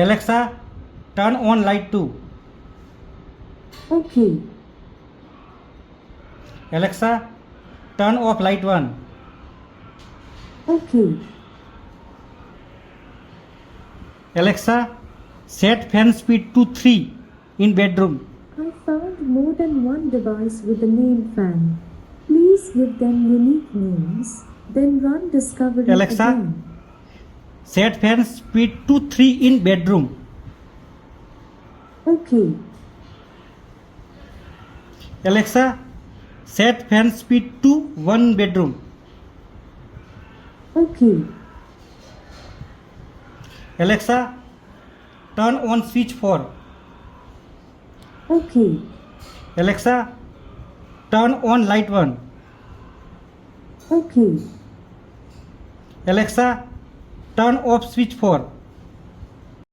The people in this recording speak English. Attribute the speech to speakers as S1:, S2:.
S1: Alexa, turn on light 2.
S2: Okay.
S1: Alexa, turn off light 1.
S2: Okay.
S1: Alexa, set fan speed to 3 in bedroom.
S2: I found more than one device with the name fan. Please give them unique names, then run Discovery
S1: Alexa,
S2: again.
S1: set fan speed to 3 in bedroom.
S2: Okay.
S1: Alexa, set fan speed to 1 bedroom.
S2: Okay.
S1: Alexa, turn on switch 4.
S2: Okay.
S1: Alexa, turn on light 1.
S2: Okay.
S1: Alexa, turn off switch 4.